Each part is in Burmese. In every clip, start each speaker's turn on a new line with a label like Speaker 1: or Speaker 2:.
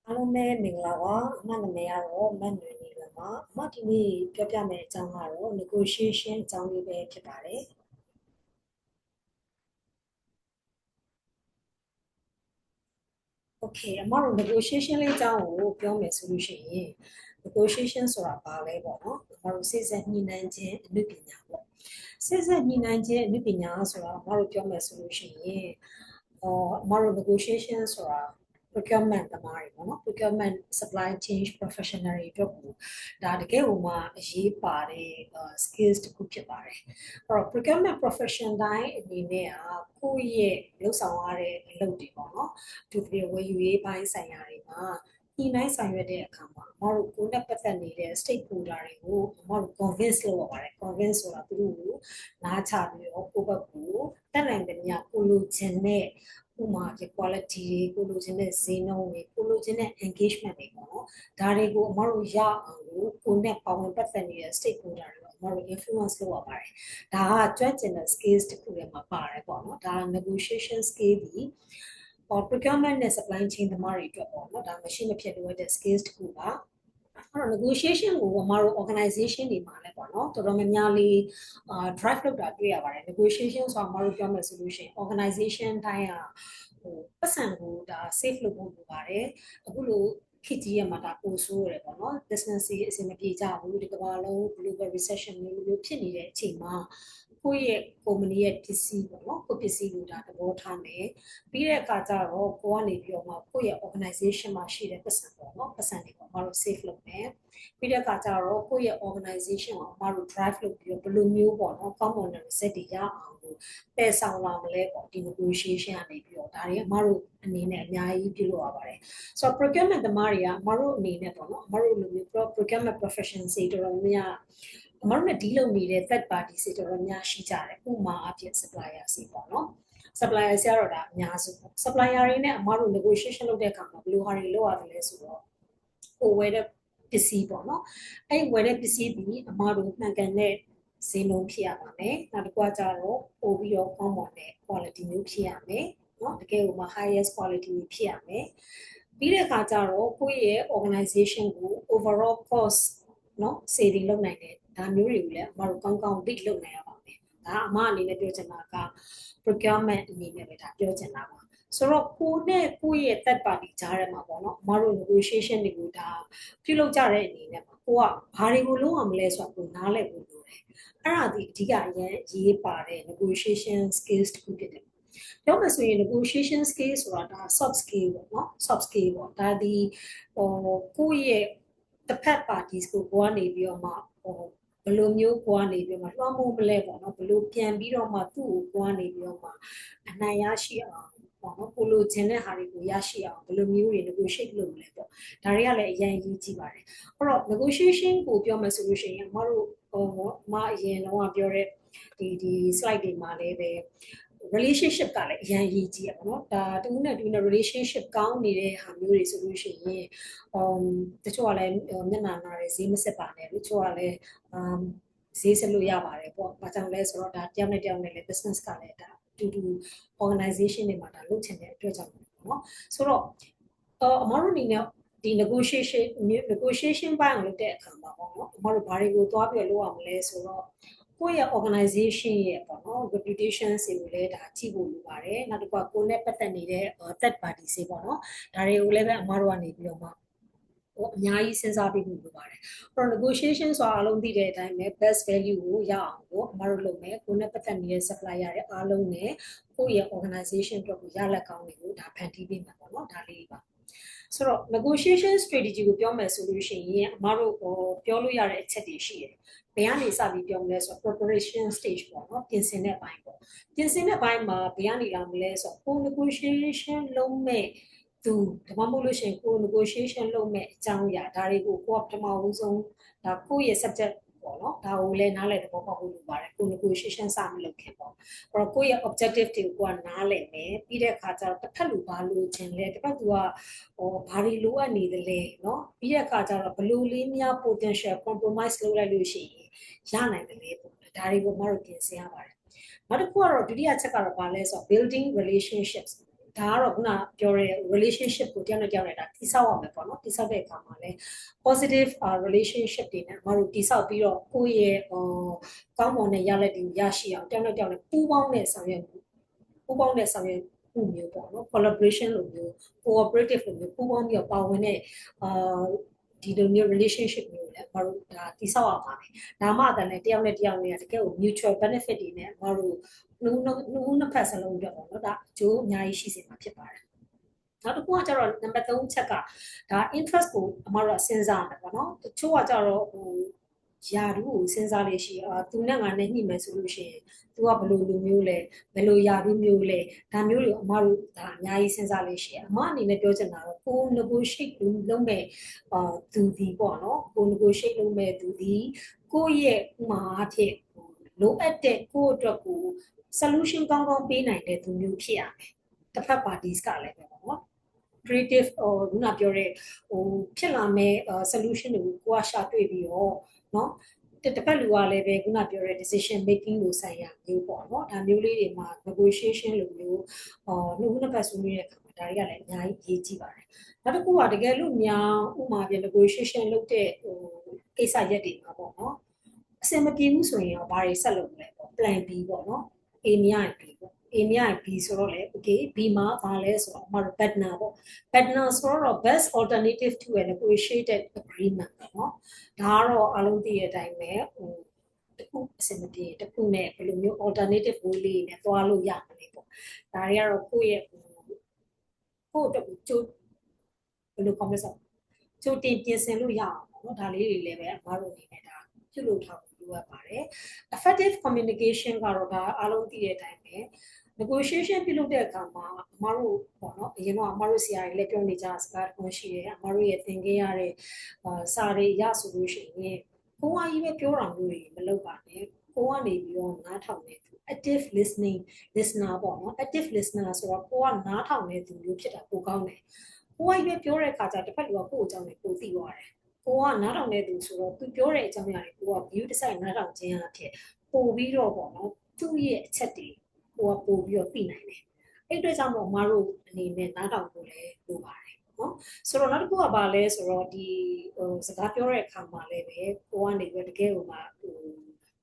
Speaker 1: အားလုံးပဲမင်္ဂလာပါအမနာမည်ကတော့မတ်နွေနေလွယ်ပါအမဒီနေ့ပြောပြမယ့်အကြောင်းကတော့ negotiation အကြောင်းလေးပဲဖြစ်ပါတယ် Okay အမတို့ negotiation လေးအကြောင်းကိုပြောမယ်ဆိုလို့ရှိရင် negotiation ဆိုတာဘာလဲပေါ့နော်အမတို့စိတ်ဆက်ညှိနှိုင်းခြင်းအမှုပညာပေါ့စိတ်ဆက်ညှိနှိုင်းခြင်းအမှုပညာဆိုတာအမတို့ပြောမယ်ဆိုလို့ရှိရင်အမတို့ negotiation ဆိုတာ procurement သမားတွေပေါ့နော် procurement supply chain professional တွေအတွက်ကိုဒါတကယ်ကိုမှအရေးပါတဲ့ skills တစ်ခုဖြစ်ပါတယ်အဲ့တော့ procurement profession တိုင်းအနေနဲ့ကိုယ့်ရဲ့လုပ်ဆောင်ရတဲ့အလုပ်တွေပေါ့နော်သူတွေဝယ်ယူရေးပိုင်းဆိုင်ရာတွေမှာညှိနှိုင်းဆောင်ရွက်တဲ့အခါမှာအမတို့ကိုယ်နဲ့ပတ်သက်နေတဲ့ stakeholder တွေကိုအမတို့ convince လုပ်ရပါတယ် convince ဆိုတာသူတို့ကိုနားချပြီးတော့ကိုယ့်ဘက်ကိုတက်နိုင်တဲ့များကိုလိုချင်တဲ့ဥမာပြ quality တွေကိုလိုချင်တဲ့ဈေးနှုန်းတွေကိုလိုချင်တဲ့ engagement တွေပေါ့နော်ဒါတွေကိုအမတို့ရအောင်လို့ကိုယ်နဲ့ပါဝင်ပတ်သက်နေတဲ့ stakeholder တွေအမတို့ influence လုပ်ရပါတယ်ဒါကကျွမ်းကျင်တဲ့ skills တစ်ခုထဲမှာပါတယ်ပေါ့နော်ဒါ negotiation skill ပြီး procurement နဲ့ supply chain သမားတွေအတွက်ပေါ့နော်ဒါမရှိမဖြစ်လိုအပ်တဲ့ skills တစ်ခုပါအဲ့တော့ negotiation ကိုအမတို့ organization တွေမှာလည်းပေါ့နော်တော်တော်များများလေးdrive လုပ်တာတွေ့ရပါတယ် negotiation ဆိုတာအမတို့ပြောမယ်ဆိုလို့ရှိရင် organization တိုင်းပတ်စံကိုဒါ save လုပ်ဖို့လိုပါတယ်အခုလိုခေတ်ကြီးရမှာဒါပိုဆိုးရတယ်ပေါ့နော် business တွေအဆင်မပြေကြဘူးဒီကမ္ဘာလုံး global recession မျိုးဖြစ်နေတဲ့အချိန်မှာကိုယ့်ရဲ့ company ရဲ့ပစ္စည်းပေါ့နော်ကိုယ့်ပစ္စည်းကိုဒါသဘောထားမယ်ပြီးတဲ့အခါကျတော့ကိုကနေပြီးတော့မှကိုယ့်ရဲ့ organization မှာရှိတဲ့ပတ်စံပေါ့နော်ပတ်စံတွေပေါ့မတို့ save လုပ်မယ်ပြီးတဲ့အခါကျတော့ကိုယ့်ရဲ့ organization ကိုမတို့ drive လုပ်ပြီးတော့ဘယ်လိုမျိုးပေါ့နော်ကောင်းမွန်တဲ့ result တွေရအောင်လို့ပယ်ဆောင်လာမလဲပေါ့ဒီ negotiation ကနေပြီးတော့ဒါတွေအမတို့အနေနဲ့အများကြီးပြုလုပ်ရပါတယ်ဆိုတော့ procurement သမားတွေကအမတို့အနေနဲ့ပေါ့နော်အမတို့လိုမျိုး procurement professional တွေတော်တော်များအမတို့နဲ့ deal လုပ်နေတဲ့ third party တွေတော်တော်များရှိကြတယ်ဥပမာအဖြစ် supplier တွေပေါ့နော် supplier ဆရာတော်ဒါအများစု supplier တွေနဲ့အမတို့ negotiation လုပ်တဲ့အခါမှာဘယ်လိုဟာတွေလုပ်ရတယ်လဲဆိုတော့ကိုဝယ်တဲ့ပစ္စည်းပေါ့နော်အဲ့ဝယ်တဲ့ပစ္စည်းဒီအမတို့မှန်ကန်တဲ့ဈေးနှုန်းဖြစ်ရပါမယ်နောက်တစ်ခုကကြတော့ပို့ပြီးတော့ကောင်းမွန်တဲ့ quality မျိုးဖြစ်ရမယ်နော်တကယ်ကိုမှ highest quality ဖြစ်ရမယ်ပြီးတဲ့အခါကျတော့ကိုယ့်ရဲ့ organization ကို overall cost နော် saving လုပ်နိုင်တယ်ဒါမျိုးတွေကိုလည်းအမတို့ကောင်းကောင်း bid လုပ်နိုင်ရပါမယ်ဒါအမအနေနဲ့ပြောချင်တာက procurement အနေနဲ့ပဲဒါပြောချင်တာပါဆိုတော့ကိုနဲ့ကိုရဲ့ third party ကြားထဲမှာပေါ့နော်အမတို့ negotiation တွေကိုဒါပြုလုပ်ကြတဲ့အနေနဲ့ကိုကဘာတွေကိုလုပ်အောင်မလဲဆိုတာကိုနားလည်ဖို့လိုတယ်အဲ့ဒါဒီအဓိကအရင်ရေးပါတဲ့ negotiation skills တခုဖြစ်တယ်ပြောမယ်ဆိုရင် negotiation skill ဆိုတာဒါ soft skill ပေါ့နော် soft skill ပေါ့ဒါဒီကိုယ့်ရဲ့တစ်ဖက် parties ကိုကနေပြီးတော့မှဘယ်လိုမျိုးကိုကနေပြီးတော့မှလွှမ်းမိုးမလဲပေါ့နော်ဘယ်လိုပြန်ပြီးတော့မှသူ့ကိုကနေပြီးတော့မှအနိုင်ရရှိအောင်ပေါ့နော်ကိုလိုချင်တဲ့ဟာတွေကိုရရှိအောင်ဘယ်လိုမျိုးတွေ negotiate လုပ်မလဲပေါ့ဒါတွေကလည်းအရင်ကြီးကြည့်ပါတယ်အဲ့တော့ negotiation ကိုပြောမယ်ဆိုလို့ရှိရင်အမတို့အရင်တော့ပြောတဲ့ဒီ slide တွေမှာလည်းပဲ relationship ကလည်းအရင်ရေးကြည့်ရပါတော့ဒါတူနဲ့တူနဲ့ relationship ကောင်းနေတဲ့ဟာမျိုးတွေဆိုလို့ရှိရင်တချို့ကလည်းမျက်နှာနာတယ်ဈေးမစစ်ပါနဲ့တချို့ကလည်းဈေးစစ်လို့ရပါတယ်ပေါ့။ဘာကြောင့်လဲဆိုတော့ဒါတယောက်နဲ့တယောက်နဲ့လည်း business ကလည်းဒါတူတူ organization တွေမှာဒါလုပ်ချင်တဲ့အတွက်ကြောင့်ပေါ့နော်။ဆိုတော့အမတို့အနေနဲ့ဒီ negotiation ဘိုင်းကိုလုပ်တဲ့အခါမှာပေါ့နော်အမတို့ဘာတွေကိုသွားပြီးလုပ်အောင်မလဲဆိုတော့ကိုယ့်ရဲ့ organization ရဲ့ပေါ့နော် reputation တွေကိုလည်းဒါကြည့်ဖို့လိုပါတယ်နောက်တစ်ခုကကိုယ်နဲ့ပတ်သက်နေတဲ့ third party တွေပေါ့နော်ဒါတွေကိုလည်းပဲအမတို့ကနေပြီးတော့မှအများကြီးစဉ်းစားပြီးလို့လိုပါတယ်။အဲ့တော့ negotiation ဆိုတာအလုံးသိတဲ့အတိုင်းပဲ best value ကိုရအောင်ကိုအမတို့လုပ်မယ်ကိုယ်နဲ့ပတ်သက်နေတဲ့ supplier တွေအားလုံးနဲ့ကိုယ့်ရဲ့ organization အတွက်ကိုရလက်ကောင်းတွေကိုဒါဖန်တီးပေးမှာပေါ့နော်ဒါလေးပါဆိုတော့ negotiation strategy ကိုပြောမယ်ဆိုလို့ရှိရင်အမတို့ပြောလို့ရတဲ့အချက်တွေရှိတယ်ဘယ်ကနေစပြီးပြောမလဲဆိုတော့ preparation stage ပေါ့နော်ပြင်ဆင်တဲ့ဘိုင်းပေါ့ပြင်ဆင်တဲ့ဘိုင်းမှာဘယ်ကနေလာမလဲဆိုတော့ negotiation လုပ်မဲ့သူဒါမှမဟုတ်လို့ရှိရင်ကို negotiation လုပ်မဲ့အကြောင်းအရာဒါတွေကိုကိုကပထမဦးဆုံးဒါကိုရဲ့ subject ပေါ့နော်ဒါကိုလည်းနားလည်သဘောပေါက်ဖို့လိုပါတယ်ကို negotiation စမလုပ်ခင်ပေါ့အဲ့တော့ကိုယ့်ရဲ့ objective တွေကိုကနားလည်မယ်ပြီးတဲ့အခါကျတော့တစ်ဖက်လူဘာလို့ခြင်းလဲတစ်ဖက်သူကဘာတွေလိုအပ်နေသလဲเนาะပြီးတဲ့အခါကျတော့ဘလို့လေးများ potential compromise လုပ်လိုက်လို့ရှိရင်ရနိုင်တယ်လေပေါ့ဒါတွေကိုမတို့ပြင်ဆင်ရပါတယ်နောက်တစ်ခုကတော့ဒုတိယချက်ကတော့ဘာလဲဆိုတော့ building relationships ဒါကတော့ခုနပြောတဲ့ relationship ကိုတယောက်နဲ့တယောက်နဲ့ဒါတိဆောက်ရမယ်ပေါ့နော်တိဆောက်တဲ့အခါမှာလည်း positive relationship တွေနဲ့မတို့တိဆောက်ပြီးတော့ကိုယ့်ရဲ့ကောင်းမွန်တဲ့ရလဒ်တွေကိုရရှိအောင်တယောက်နဲ့တယောက်နဲ့ပူးပေါင်းတဲ့ဆောင်ရွက်မှုမျိုးပေါ့နော် collaboration လိုမျိုး cooperative လိုမျိုးပူးပေါင်းပြီးတော့ပါဝင်တဲ့ဒီလိုမျိုး relationship မျိုးလည်းမတို့ဒါတိဆောက်အောင်ပါတယ်ဒါမှသာလည်းတယောက်နဲ့တယောက်နဲ့တကယ်ကို mutual benefit တွေနဲ့မတို့နှစ်ဖက်စလုံးအတွက်ပေါ့နော်ဒါအကျိုးအများကြီးရှိစေမှာဖြစ်ပါတယ်နောက်တစ်ခုကကျတော့ number 3ချက်ကဒါ interest ကိုအမတို့စဉ်းစားမယ်ပေါ့နော်တချို့ကကျတော့ယာတူကိုစဉ်းစားလို့ရှိသူနဲ့ငါနဲ့ညှိမယ်ဆိုလို့ရှိရင်သူကဘယ်လိုလူမျိုးလဲဘယ်လိုယာတူမျိုးလဲဒါမျိုးတွေအမတို့ဒါအများကြီးစဉ်းစားလို့ရှိရင်အမအနေနဲ့ပြောချင်တာတော့ကို negotiate လုပ်မဲ့သူဒီပေါ့နော်ကို negotiate လုပ်မဲ့သူဒီကိုယ့်ရဲ့ဥမာအဖြစ်လိုအပ်တဲ့ကိုယ့်အတွက်ကို solution ကောင်းကောင်းပေးနိုင်တဲ့သူမျိုးဖြစ်ရမယ်တစ်ဖက် parties ကလည်းပဲပေါ့နော် creative ခုနပြောတဲ့ဖြစ်လာမဲ့ solution တွေကိုကိုကရှာတွေ့ပြီးတော့เนาะတစ်ဖက်လူကလည်းပဲခုနပြောတဲ့ decision making လို့ဆိုင်ရာမျိုးပေါ့เนาะဒါမျိုးလေးတွေမှာ negotiation လိုမျိုးနှစ်ဖက်ဆွေးနွေးတဲ့အခါမှာဒါတွေကလည်းအများကြီးရေးကြည့်ပါတယ်နောက်တစ်ခုကတကယ်လို့များဥမာပြ negotiation လုပ်တဲ့ကိစ္စရက်တွေမှာပေါ့เนาะအဆင်မပြေဘူးဆိုရင်တော့ဘာတွေဆက်လုပ်မလဲပေါ့ plan B ပေါ့เนาะ A မရရင် B ပေါ့A မြရင် B ဆိုတော့လေ okay B မှာဘာလဲဆိုတော့အမတို့ partner ပေါ့ partner ဆိုတော့ best alternative to a negotiated agreement ပေါ့နော်ဒါကတော့အလုံးသိတဲ့အတိုင်းပဲတခုအစမပြေတခုနဲ့ဘယ်လိုမျိုး alternative way လေးနဲ့သွားလို့ရမလဲပေါ့ဒါတွေကတော့ကိုယ့်ရဲ့ကိုယ့်အတွက်ကျိုးဘယ်လို comment ဆိုကျိုးတင်ပြင်ဆင်လို့ရအောင်ပေါ့နော်ဒါလေးတွေလည်းပဲအမတို့အနေနဲ့ဒါပြုလုပ်ထားဖို့လိုအပ်ပါတယ် effective communication ကတော့ဒါအလုံးသိတဲ့အတိုင်းပဲ negotiation ပြုလုပ်တဲ့အခါမှာအမတို့ပေါ့နော်အရင်တော့အမတို့ဆရာတွေလည်းပြောနေကြစကားတစ်ခုရှိတယ်အမတို့ရဲ့သင်ခဲ့ရတဲ့စာတွေရဆိုလို့ရှိရင်ကိုကကြီးပဲပြောတာမျိုးတွေမလုပ်ပါနဲ့ကိုကနေပြီးတော့နားထောင်နေသူ active listener ပေါ့နော် active listener ဆိုတော့ကိုကနားထောင်နေသူမျိုးဖြစ်တာပိုကောင်းတယ်ကိုကကြီးပဲပြောတဲ့အခါကျတစ်ဖက်လူကကိုယ့်အကြောင်းကိုပိုသိသွားတယ်ကိုကနားထောင်နေသူဆိုတော့သူပြောတဲ့အကြောင်းအရာတွေကိုက view တစ်ဆိုင်နားထောင်ခြင်းအဖြစ်ပို့ပြီးတော့ပေါ့နော်သူ့ရဲ့အချက်တွေကိုကပို့ပြီးတော့သိနိုင်တယ်အဲ့အတွက်ကြောင့်မို့အမတို့အနေနဲ့နားထောင်ဖို့လည်းလိုပါတယ်နော်ဆိုတော့နောက်တစ်ခုကဘာလဲဆိုတော့ဒီစကားပြောတဲ့အခါမှာလည်းပဲကိုကနေပြီးတကယ်ဟိုမှာ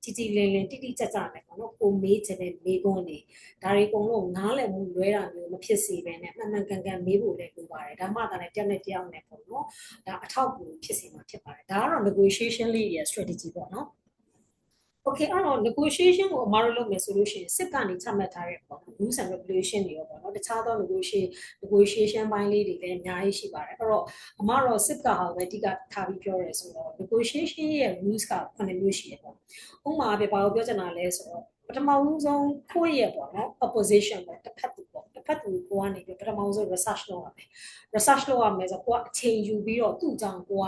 Speaker 1: ကြည်ကြည်လင်လင်တိတိကျကျနဲ့ပေါ့နော်ကိုမေးချင်တဲ့မေးခွန်းတွေဒါတွေအကုန်လုံးနားလည်မှုလွဲတာမျိုးမဖြစ်စေဘဲနဲ့မှန်မှန်ကန်ကန်မေးဖို့လည်းလိုပါတယ်ဒါမှသာလည်းတယောက်နဲ့တယောက်နဲ့ပေါ့နော်ဒါအထောက်အကူဖြစ်စေမှာဖြစ်ပါတယ်ဒါကတော့ negotiation လေးရဲ့ strategy ပေါ့နော်Okay အဲ့တော့ negotiation ကိုအမတို့လုပ်မယ်ဆိုလို့ရှိရင်စစ်ကနေချမှတ်ထားတဲ့ပေါ့ rules and regulation တွေရောပေါ့နော်တခြားသော negotiation ဘိုင်းလေးတွေလည်းအများကြီးရှိပါတယ်အဲ့တော့အမတော့စစ်ကဟာပဲအဓိကထားပြီးပြောရဲဆိုတော့ negotiation ရဲ့ rules က9မျိုးရှိတယ်ပေါ့ဥပမာပြဘာကိုပြောချင်တာလဲဆိုတော့ပထမဆုံးကိုယ့်ရဲ့ပေါ့နော် opposition ပေါ့တစ်ဖက်သူပေါ့တစ်ဖက်သူကိုကနေပြီးပထမဆုံး research လုပ်ရမယ် research လုပ်ရမယ်ဆိုတော့ကိုကအချိန်ယူပြီးတော့သူ့အကြောင်းကိုက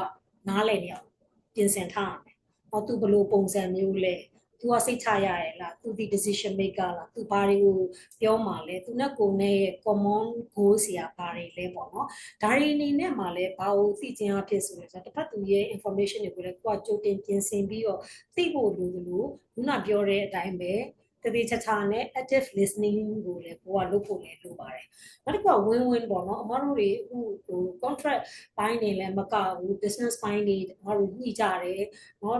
Speaker 1: နားလည်နေအောင်ပြင်ဆင်ထားရမယ်ဟောသူဘလို့ပုံစံမျိုးလဲသူကစိတ်ချရရဲ့လားသူဒီ decision maker လားသူဘာတွေကိုပြောမှလဲသူနဲ့ကိုယ်နဲ့ common goal စီကဘာတွေလဲပေါ့နော်ဒါတွေအနေနဲ့မှလည်းဘာကိုသိချင်အဖြစ်ဆိုလဲဆိုတော့တစ်ဖက်သူရဲ့ information တွေကိုလည်းကိုကကြိုတင်ပြင်ဆင်ပြီးတော့သိဖို့လိုသလိုခုနပြောတဲ့အတိုင်းပဲတတိချာချာနဲ့ active listening ကိုလည်းကိုကလုပ်ဖို့လည်းလိုပါတယ်နောက်တစ်ခုက win win ပေါ့နော်အမတို့တွေဟို contract ဘိုင်းနေလည်းမကဘူး business ဘိုင်းတွေအမတို့ညှိကြတယ်เนาะ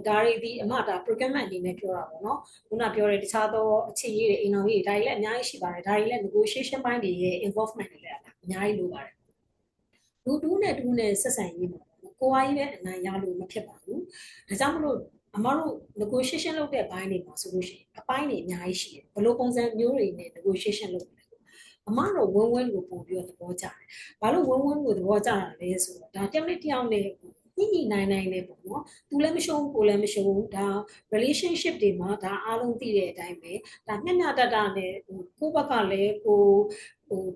Speaker 1: ဒါတွေဒီအမဒါ procurement အနေနဲ့ပြောတာပေါ့နော်ခုနပြောတဲ့တခြားသောအခြေရေးတွေအိမ်တော်ကြီးတွေဒါတွေလည်းအများကြီးရှိပါတယ်ဒါတွေလည်း negotiation ဘိုင်းတွေရဲ့ involvement တွေလည်းအများကြီးလိုပါတယ်လူတူးနဲ့ဆက်ဆံရေးမှာကိုယ်ကကြီးပဲအနိုင်ရလို့မဖြစ်ပါဘူးဒါကြောင့်မလို့အမတို့ negotiation လုပ်တဲ့ဘိုင်းတွေမှာဆိုလို့ရှိရင်အပိုင်းတွေအများကြီးရှိတယ်ဘယ်လိုပုံစံမျိုးတွေနဲ့ negotiation လုပ်လဲအမတို့ win win ကိုပို့ပြီးတော့သဘောကျတယ်ဘာလို့ win win ကိုသဘောကျတာလဲဆိုတော့ဒါတယောက်နဲ့တယောက်နဲ့ညှိနိုင်တယ်ပေါ့နော်သူလည်းမရှုံးကိုလည်းမရှုံးဒါ relationship တွေမှာဒါအားလုံးသိတဲ့အတိုင်းပဲဒါမျက်နှာတနဲ့ကိုယ့်ဘက်ကလည်းကို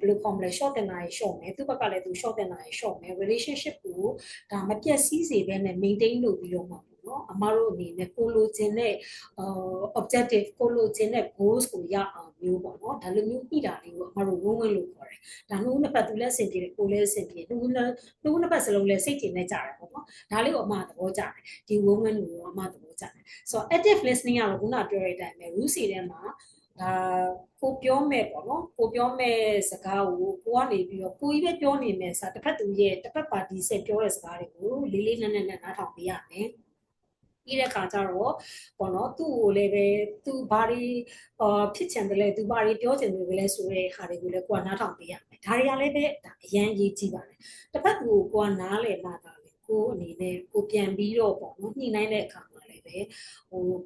Speaker 1: ဘယ်လိုခေါ်မလဲ short တင်တာရေ short မယ်သူ့ဘက်ကလည်းသူ short တင်တာရေ short မယ် relationship ကိုဒါမပြတ်စည်းစေဘဲနဲ့ maintain လုပ်ပြီးတော့မှာပေါ့နော်အမတို့အနေနဲ့ကိုလိုချင်တဲ့ objective ကိုလိုချင်တဲ့ goals ကိုရအောင်မျိုးပေါ့နော်ဒါလိုမျိုးပြီးတာလေးကိုအမတို့ဝင်းဝင်းလို့ခေါ်တယ်ဒါနှုတ်နှစ်ပတ်သူလည်းအဆင်ပြေတယ်ကိုလည်းအဆင်ပြေတယ်နှုတ်နှစ်ပတ်စလုံးလည်းစိတ်ကျင်နေကြတယ်ပေါ့နော်ဒါလေးကိုအမသဘောကျတယ်ဒီဝင်းဝင်းကိုအမသဘောကျတယ်ဆိုတော့ active listening ကတော့ခုနပြောတဲ့အတိုင်းပဲ rules တွေထဲမှာ ကိုပြောမဲ့ပေါ့နော်ကိုပြောမဲ့စကားကိုကိုကနေပြီးတော့ကိုကြီးပဲပြောနေမယ်ဆိုတစ်ဖက်သူရဲ့တစ်ဖက်ပါတီဆက်ပြောတဲ့စကားတွေကိုလေးလေးနက်နက်နဲ့နားထောင်ပေးရမယ်ပြီးတဲ့ခါကျတော့ပေါ့နော်သူ့ကိုလည်းပဲသူဘာတွေဖြစ်ချင်တယ်လဲသူဘာတွေပြောချင်တယ်လဲဆိုတဲ့ဟာတွေကိုလည်းကိုကနားထောင်ပေးရမယ်ဒါတွေကလည်းပဲအရန်ရေးကြည့်ပါတယ်တစ်ဖက်သူကိုကိုကနားလည်မှသာလေကိုအနေနဲ့ကိုပြန်ပြီးတော့ပေါ့နော်ညှိနှိုင်းတဲ့အခါမှာလည်းပဲ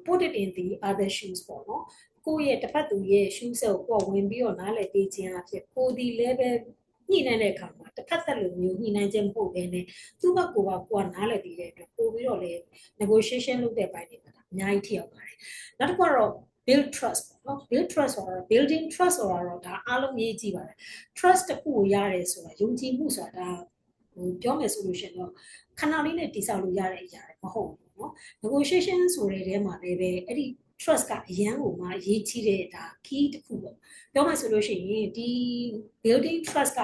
Speaker 1: put it in the other shoes ပေါ့နော်ကိုယ့်ရဲ့တစ်ဖက်သူရဲ့ shoes ကိုကိုဝင်ပြီးတော့နားလည်ပေးခြင်းအဖြစ်ကိုဒီလည်းပဲညှိနှိုင်းတဲ့အခါမှာတစ်ဖက်သက်လိုမျိုးညှိနှိုင်းခြင်းမဟုတ်ဘဲနဲ့သူ့ဘက်ကိုကနားလည်ပြီးတဲ့အတွက်ပို့ပြီးတော့လေ negotiation လုပ်တဲ့ပိုင်းတွေမှာအများကြီးထိရောက်ပါတယ်နောက်တစ်ခုကတော့ build trust ပေါ့နော် build trust ဆိုတာ building trust ဆိုတာတော့ဒါအားလုံးရေးကြည့်ပါတယ် trust တစ်ခုကိုရတယ်ဆိုတာယုံကြည်မှုဆိုတာပြောမယ်ဆိုလို့ရှိရင်တော့ခဏလေးနဲ့တိဆောက်လို့ရတဲ့အရာတွေမဟုတ်ဘူးเนาะ negotiation ဆိုတဲ့ထဲမှာလည်းပဲအဲ့ဒီ trust ကအရန်ကိုမှအရေးကြီးတဲ့ဒါ key တစ်ခုပေါ့ပြောမှဆိုလို့ရှိရင်ဒီ building trust က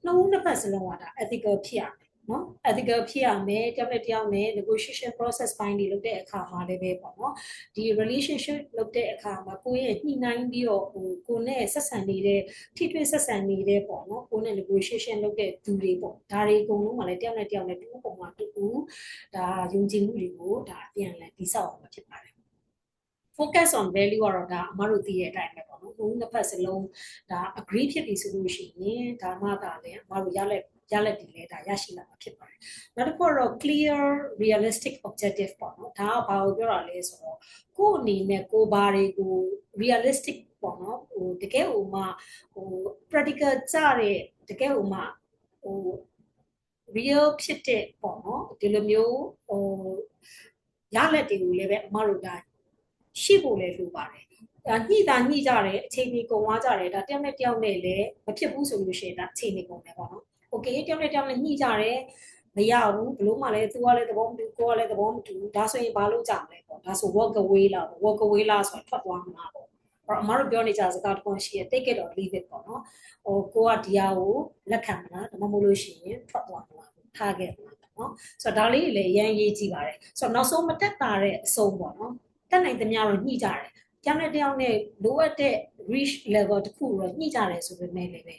Speaker 1: နှစ်ဦးနှစ်ဖက်စလုံးကဒါ ethical ဖြစ်ရမယ်နော် ethical ဖြစ်ရမယ်တယောက်နဲ့တယောက်နဲ့ negotiation process ပိုင်းတွေလုပ်တဲ့အခါမှာလည်းပဲပေါ့နော်ဒီ relationship လုပ်တဲ့အခါမှာကိုယ့်ရဲ့ညှိနှိုင်းပြီးတော့ကိုယ်နဲ့ဆက်ဆံနေတဲ့ထိတွေ့ဆက်ဆံနေတဲ့ပေါ့နော်ကိုယ်နဲ့ negotiation လုပ်တဲ့သူတွေပေါ့ဒါတွေအကုန်လုံးကလည်းတယောက်နဲ့တယောက်နဲ့တူပုံမှာတူဒါယုံကြည်မှုတွေကိုဒါပြန်လည်တည်ဆောက်အောင်ဖြစ်ပါတယ်focus on value ကတော့ဒါအမတို့သိတဲ့အတိုင်းပဲပေါ့နော်။နှစ်ဖက်စလုံးဒါ agree ဖြစ်ပြီဆိုလို့ရှိရင်ဒါမှသာလည်းအမတို့ရလက်တွေလည်းဒါရရှိလာမှာဖြစ်ပါတယ်။နောက်တစ်ခုကတော့ clear realistic objective ပေါ့နော်။ဒါကဘာကိုပြောတာလဲဆိုတော့ကိုယ့်အနေနဲ့ကိုယ်ဘာတွေကို realistic ပေါ့နော်။တကယ်ဥမာpractical ကြတဲ့တကယ်ဥမာreal ဖြစ်တဲ့ပေါ့နော်ဒီလိုမျိုးရလက်တွေကိုလည်းပဲအမတို့ဒါရှိဖို့လည်းလိုပါတယ်ညှိတာညှိကြတယ်အချိန်ကြီးကုန်သွားကြတယ်ဒါတယောက်နဲ့တယောက်နဲ့လည်းမဖြစ်ဘူးဆိုလို့ရှိရင်ဒါအချိန်ကြီးကုန်တယ်ပေါ့နော်โอเคတယောက်နဲ့တယောက်နဲ့ညှိကြတယ်မရဘူးဘလို့မှလည်းသူကလည်းသဘောမတူကိုကလည်းသဘောမတူဒါဆိုရင်ဘာလုပ်ကြမလဲပေါ့ဒါဆို walk away လား walk away လားဆိုတော့ထွက်သွားမှာပေါ့အမတို့ပြောနေကြစကားတစ်ခုရှိရ take it or leave it ပေါ့နော်ကိုကဒီဟာကိုလက်ခံမလားဒါမှမဟုတ်လို့ရှိရင်ထွက်သွားမှာထားခဲ့မှာနော်ဆိုတော့ဒါလေးတွေလည်းရမ်းရေးကြည့်ပါတယ်ဆိုတော့နောက်ဆုံးမတက်တာတဲ့အဆုံးပေါ့နော်တက်နိုင်သမျှတော့ညှိကြတယ်တယောက်နဲ့တယောက်နဲ့လိုအပ်တဲ့ reach level တခုတော့ညှိကြတယ်ဆိုပေမဲ့လည်းပဲ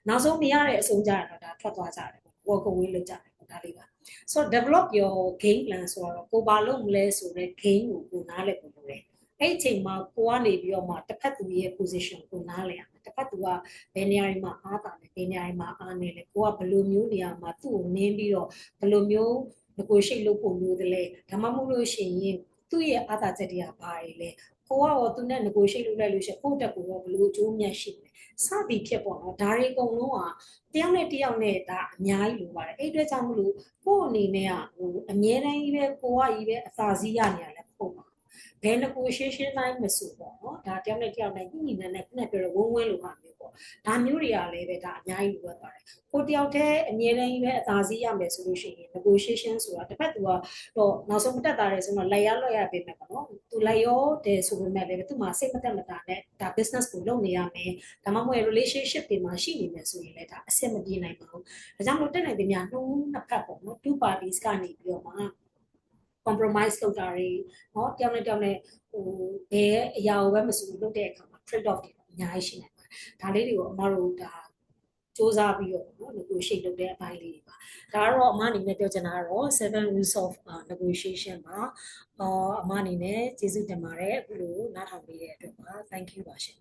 Speaker 1: နောက်ဆုံးမရတဲ့အဆုံးကြတော့ဒါထွက်သွားကြတယ် walk away လုပ်ကြတယ်ဒါလေးပါ so develop your game plan ဆိုတော့ကိုဘာလုပ်မလဲဆိုတော့ game ကိုနားလည်ဖို့လိုတယ်အဲ့အချိန်မှာကိုကနေပြီးတော့မှတစ်ဖက်သူရဲ့ position ကိုနားလည်ရမယ်တစ်ဖက်သူကဘယ်နေရာမှာအားတာလဲဘယ်နေရာမှာအားနေလဲကိုကဘယ်လိုမျိုးနေရာမှာသူ့ကိုနင်းပြီးတော့ဘယ်လိုမျိုး negotiate လုပ်ဖို့မျိုးတလဲဒါမှမဟုတ်လို့ရှိရင်သူ့ရဲ့အားသာချက်တွေကဘာတွေလဲကိုကရောသူနဲ့ negotiate လုပ်လိုက်လို့ရှိရင်ကိုယ့်တက်ကိုရောဘယ်လိုအကျိုးမြတ်ရှိလဲစသည်ဖြစ်ပေါ့နော်ဒါတွေအကုန်လုံးကတယောက်နဲ့တယောက်နဲ့ဒါအများကြီးလိုပါတယ်အဲ့အတွက်ကြောင့်မလို့ကိုယ့်အနေနဲ့အမြဲတမ်းကြီးပဲကိုကကြီးပဲအသာစီးရနေရလဲပုံပါဘယ် negotiation တိုင်းမဆိုပေါ့နော်ဒါတယောက်နဲ့တယောက်နဲ့ညှိညှိနှိုင်းနှိုင်းခုနပြောဝန်းလိုဟာမျိုးပေါ့ဒါမျိုးတွေကလည်းပဲဒါအများကြီးလိုအပ်ပါတယ်ကိုတယောက်တည်းအမြဲတမ်းကြီးပဲအသာစီးရမယ်ဆိုလို့ရှိရင် negotiation ဆိုတာတစ်ဖက်သူကတော့နောက်ဆုံးတက်တာတယ်ဆိုတော့လိုက်ရလောက်ရပေးမယ်ပေါ့နော်သူလိုက်ရောတယ်ဆိုပေမဲ့လည်းသူ့မှာစိတ်မသက်မသာနဲ့ဒါ business ကိုလုပ်နေရမယ်ဒါမှမဟုတ် relationship တွေမှာရှိနေမယ်ဆိုရင်လည်းဒါအဆင်မပြေနိုင်ပါဘူးဒါကြောင့်မလို့တက်နိုင်တဲ့များနှုံးနှစ်ဖက်ပေါ့နော် two parties ကနေပြီးတော့မှ compromise လုပ်တာတွေเนาะတယောက်နဲ့တယောက်နဲ့ဘယ်အရာကိုပဲမဆိုလုပ်တဲ့အခါမှာ trade off တွေအများကြီးရှိနိုင်ပါတယ်ဒါလေးတွေကိုအမတို့ဒါစူးစမ်းပြီးတော့เนาะ negotiate လုပ်တဲ့အပိုင်းလေးတွေပါဒါကတော့အမအနေနဲ့ပြောချင်တာကတော့7 rules of negotiation ပါအမအနေနဲ့ကျေးဇူးတင်ပါတယ်အခုလိုနားထောင်ပေးတဲ့အတွက်ပါ thank you ပါရှင်